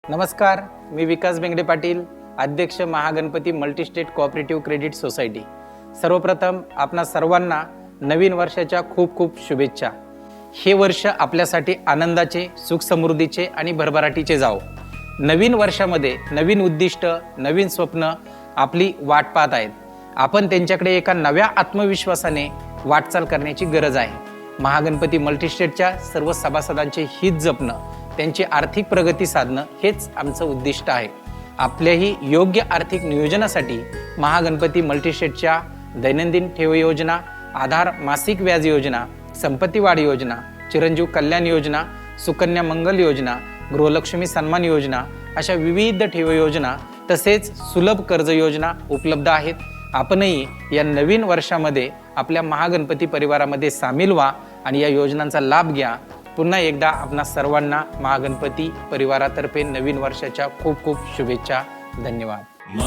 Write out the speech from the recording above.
नमस्कार, मी विकास बेंगडे पाटील, अध्यक्ष Mahaganpati multistate cooperative credit society. सर्वप्रथम आपणा सर्वांना नवीन वर्षाच्या खूप खूप शुभेच्छा। हे वर्ष आपल्यासाठी आनंदाचे, सुख समृद्धीचे आणि भरभराटीचे जावो। नवीन वर्षामध्ये नवीन उद्दिष्ट, नवीन स्वप्न आपली वाट पाहत आहेत। आपण त्यांच्याकडे एका नव्या आत्मविश्वासाने वाटचाल करण्याची गरज आहे। महागणपती मल्टीस्टेटच्या सर्व सभासदांचे हित जपणं, त्यांची आर्थिक प्रगती साधणं हेच आमचं उद्दिष्ट आहे। आपल्याही योग्य आर्थिक नियोजनासाठी महागणपती मल्टीस्टेटच्या दैनंदिन ठेव योजना, आधार मासिक व्याज योजना, संपत्ती वाढ योजना, चिरंजीव कल्याण योजना, सुकन्या मंगल योजना, गृहलक्ष्मी सन्मान योजना अशा विविध ठेव योजना तसेच सुलभ कर्ज योजना उपलब्ध आहेत। आपणही या नवीन वर्षामध्ये आपल्या महागणपती परिवारामध्ये सामील व्हा आणि या योजनांचा लाभ घ्या। पुन्हा एकदा आपणा सर्वांना महागणपती परिवारातर्फे नवीन वर्षाच्या खूप खूप शुभेच्छा। धन्यवाद।